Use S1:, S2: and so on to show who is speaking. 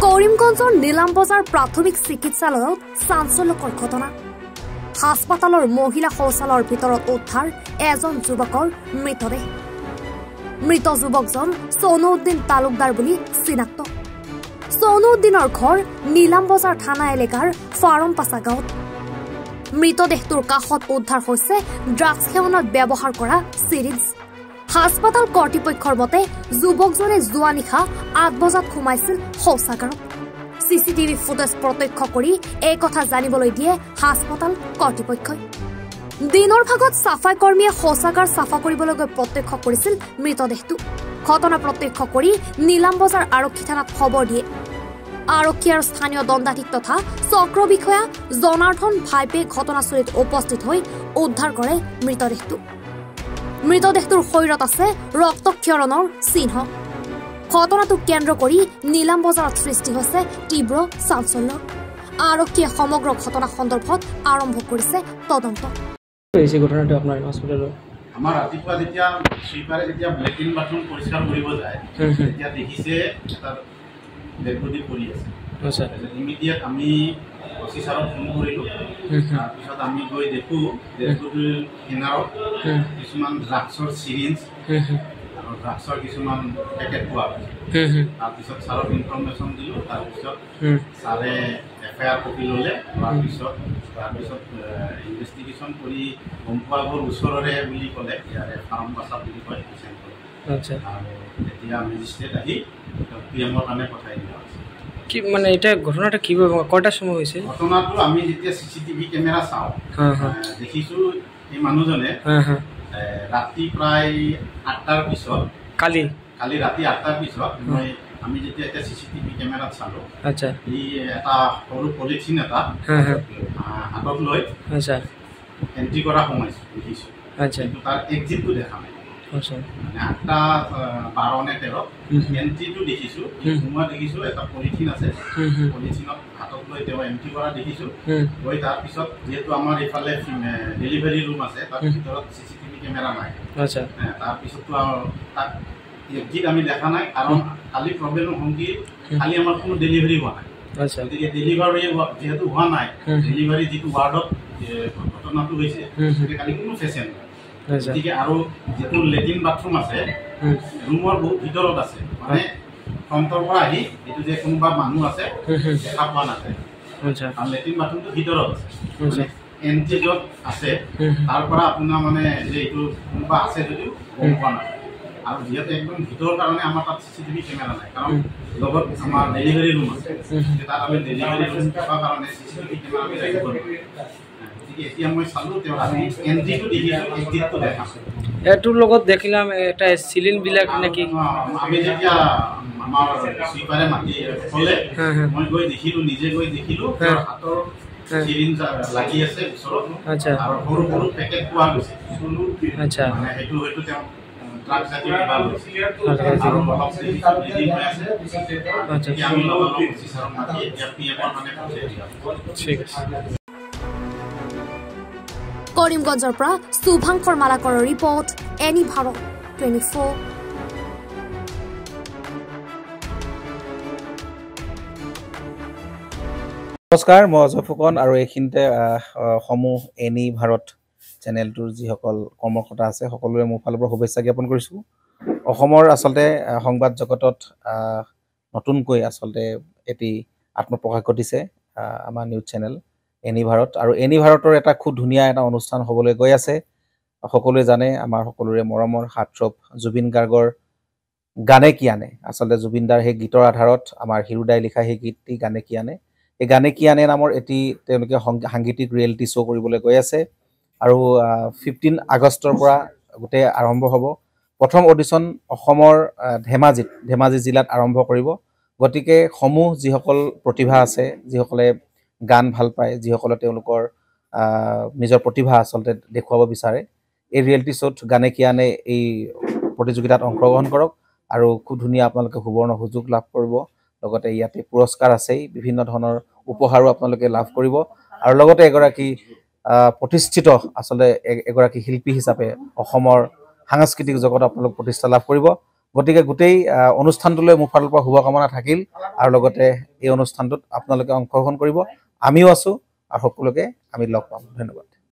S1: কৰিমগঞ্জৰ নীলাম বজাৰ প্ৰাথমিক চিকিৎসালয়ত চাঞ্চল্যকৰ ঘটনা হাস্পাতালৰ মহিলা শৌচালয়ৰ ভিতৰত উদ্ধাৰ এজন যুৱকৰ মৃতদেহ মৃত যুৱকজন সোনুউদ্দিন তালুকদাৰ বুলি চিনাক্ত সোনুউদ্দিনৰ ঘৰ নীলাম বজাৰ থানা এলেকাৰ ফাৰমপাছা গাঁৱত মৃতদেহটোৰ কাষত উদ্ধাৰ হৈছে ড্ৰাগছ সেৱনত ব্যৱহাৰ কৰা চিৰিঞ্জ হাস্পাতাল কৰ্তৃপক্ষৰ মতে যুৱকজনে যোৱা নিশা 8 বজাত সোমাইছিল শৌচাগাৰত চিচিটিভি ফুটেজ প্ৰত্যক্ষ কৰি এই কথা জানিবলৈ দিয়ে হাস্পাতাল কৰ্তৃপক্ষই দিনৰ ভাগত সাফাই কৰ্মীয়ে শৌচাগাৰ সাফা কৰিবলৈ গৈ প্ৰত্যক্ষ কৰিছিল মৃতদেহটো ঘটনা প্ৰত্যক্ষ কৰি নীলাম বজাৰ আৰক্ষী থানাত খবৰ দিয়ে আৰক্ষী আৰু স্থানীয় দণ্ডাধীশ তথা চক্ৰ বিষয়া জনাৰ্দন ভাইপে ঘটনাস্থলীত উপস্থিত হৈ উদ্ধাৰ কৰে মৃতদেহটোৰ শৰীৰত আছে ৰক্তক্ষৰণৰ চিহ্ন ঘটনাটোক কেন্দ্ৰ কৰি নীলাম বজাৰত সৃষ্টি হৈছে তীব্ৰ চাঞ্চল্য আৰক্ষীয়ে সমগ্ৰ ঘটনা সন্দৰ্ভত আৰম্ভ কৰিছে তদন্ত
S2: এই ঘটনাটো আপোনাৰ হস্পিটেলত
S3: আমাৰ ৰাতিপুৱা যেতিয়া সুইপাৰে যেতিয়া লেট্ৰিন বাথৰুম পৰিষ্কাৰ কৰিব যায় তেতিয়া দেখিছে এটা ডেড বডি পৰি আছে
S2: আচ্ছা
S3: ইমিডিয়েট আমি অফিচাৰক ফোন কৰিলোঁ তাৰপিছত আমি গৈ দেখোঁ ডেড বডিৰ কিনাৰত কিছুমান ড্ৰাগছৰ চিৰিঞ্জ আৰু ড্ৰাগছৰ কিছুমান পেকেট পোৱা গৈছে তাৰপিছত ছাৰক ইনফৰ্মেশ্যন দিলোঁ তাৰপিছত ছাৰে এফআইআৰ কপি ল'লে তাৰপিছত ইনভেষ্টিগেশ্যন কৰি গম পোৱা গ'ল ওচৰৰে বুলি ক'লে ইয়াৰে ফাৰ্মপাছা বুলি কয়
S2: আচ্ছা
S3: আৰু এতিয়া মেজিষ্ট্ৰেট আহি পিএমৰ কাৰণে পঠাই দিয়া হৈছে
S2: কি মানে এটা ঘটনাটা কি কয়টাৰ সময় হৈছে
S3: ঘটনাটো আমি যেতিয়া চিচিটিভি কেমেৰা চাওঁ দেখিছোঁ এই মানুহজনে ৰাতি প্ৰায় 8টাৰ পিছত কালি ৰাতি 8টাৰ পিছত আমি যেতিয়া এতিয়া চিচিটিভি কেমেৰাত চালোঁ
S2: আচ্ছা
S3: ই এটা সৰু পলিথিন এটা হাতত লৈ
S2: আচ্ছা
S3: এণ্ট্ৰি কৰা সোমাইছোঁ দেখিছোঁ
S2: আচ্ছা
S3: কিন্তু তাৰ এক্সিটটো দেখা নাই
S2: আচ্ছা
S3: মানে 8:12 নে 13 এণ্ট্ৰিটো দেখিছোঁ সোমোৱা দেখিছোঁ এটা পলিথিন আছে পলিথিনত হাতত লৈ তেওঁ এণ্ট্ৰি কৰা দেখিছোঁ গৈ তাৰপিছত যিহেতু আমাৰ এইফালে ডেলিভাৰী ৰুম আছে তাৰ ভিতৰত চিচিটিভি কেমেৰা নাই
S2: আচ্ছা
S3: তাৰপিছততো তাক এক্সিট আমি দেখা নাই কাৰণ কালি প্ৰব্লেম সংগী কালি আমাৰ কোনো ডেলিভাৰী হোৱা নাই
S2: আচ্ছা
S3: গতিকে ডেলিভাৰী যিহেতু হোৱা নাই ডেলিভাৰী যিটো ৱাৰ্ডত ঘটনাটো হৈছে কালি কোনো পেচেণ্ট নাই গতিকে আৰু যিটো লেট্ৰিন বাথৰুম আছে ৰুমৰ বহুত ভিতৰত আছে মানে ফ্ৰণ্টৰ পৰা আহি এইটো যে কোনোবা মানুহ আছে দেখা পোৱা নাযায় আৰু লেট্ৰিন বাথৰুমটো ভিতৰত আছে এণ্ট্ৰি য'ত আছে তাৰ পৰা আপোনাৰ মানে যে এইটো কোনোবা আছে যদিও গম পোৱা নাযায় আৰু যিহেতু একদম ভিতৰৰ কাৰণে আমাৰ তাত চিচিটিভি কেমেৰা নাই কাৰণ লগত আমাৰ ডেলিভাৰী ৰুম আছে তাত আমি ডেলিভাৰী ৰুম থকাৰ কাৰণে চিচিটিভি কেমেৰা আমি ৰাখিব নোৱাৰোঁ গতিকে এতিয়া মই চালোঁ তেওঁ আমি এণ্ট্ৰিটো দেখিছোঁ এক্সিটটো দেখাছোঁ
S2: এইটোৰ লগত দেখিলাম এটা চিলিণ্ডবিলাক নেকি
S3: আমি যেতিয়া আমাৰ সুইপাৰে মাতি ক'লে মই গৈ দেখিলোঁ নিজে গৈ দেখিলোঁ হাতৰ চিৰিঞ্জ লাগি আছে ওচৰত
S2: আচ্ছা
S3: আৰু সৰু সৰু পেকেট পোৱা গৈছে
S2: আচ্ছা
S3: মানে সেইটো তেওঁ ড্ৰাগছ জাতীয় কিবা লৈছে আৰু অলপ ব্লিডিং হৈ আছে এতিয়া আমি লগালগ অফিচাৰক মাতি এতিয়া পিএমৰ কাৰণে পঠিয়াই দিয়া
S2: ঠিক আছে
S1: কৰিমগঞ্জৰ পৰা শুভাংকৰ মালাকৰৰ ৰিপৰ্ট এনি ভাৰত 24
S4: নমস্কাৰ মই অজয় ফুকন আৰু এইখিনিতে সমূহ এনি ভাৰত চেনেলটোৰ যিসকল কৰ্মকৰ্তা আছে সকলোৰে মোৰ ফালৰ পৰা শুভেচ্ছা জ্ঞাপন কৰিছোঁ অসমৰ আচলতে সংবাদ জগতত নতুনকৈ আচলতে এটি আত্মপ্ৰকাশ ঘটিছে আমাৰ নিউজ চেনেল এনি ভাৰত আৰু এনি ভাৰতৰ এটা খুব ধুনীয়া এটা অনুষ্ঠান হ'বলৈ গৈ আছে সকলোৱে জানে আমাৰ সকলোৰে মৰমৰ হাৰ্টথ্ৰব জুবিন গাৰ্গৰ গানে কি আনে আচলতে জুবিনদাৰ সেই গীতৰ আধাৰত আমাৰ হিৰুদাই লিখা সেই গীতটি গানে কি আনে এই গানে কি আনে নামৰ এটি তেওঁলোকে সাংগীতিক ৰিয়েলিটি শ্ব' কৰিবলৈ গৈ আছে আৰু 15 আগষ্টৰ পৰা গোটেই আৰম্ভ হ'ব প্ৰথম অডিশ্যন অসমৰ ধেমাজি জিলাত আৰম্ভ কৰিব গতিকে সমূহ যিসকল প্ৰতিভা আছে যিসকলে গান ভাল পায় যিসকলে তেওঁলোকৰ নিজৰ প্ৰতিভা আচলতে দেখুৱাব বিচাৰে এই ৰিয়েলিটি শ্ব'ত গানে কি আনে এই প্ৰতিযোগিতাত অংশগ্ৰহণ কৰক আৰু খুব ধুনীয়া আপোনালোকে সুবৰ্ণ সুযোগ লাভ কৰিব লগতে ইয়াতে পুৰস্কাৰ আছেই বিভিন্ন ধৰণৰ উপহাৰো আপোনালোকে লাভ কৰিব আৰু লগতে এগৰাকী প্ৰতিষ্ঠিত আচলতে এগৰাকী শিল্পী হিচাপে অসমৰ সাংস্কৃতিক জগতত আপোনালোক প্ৰতিষ্ঠা লাভ কৰিব গতিকে গোটেই অনুষ্ঠানটোলৈ মোৰ ফালৰ পৰা শুভকামনা থাকিল আৰু লগতে এই অনুষ্ঠানটোত আপোনালোকে অংশগ্ৰহণ কৰিব আমিও আছোঁ আৰু সকলোকে আমি লগ পাম ধন্যবাদ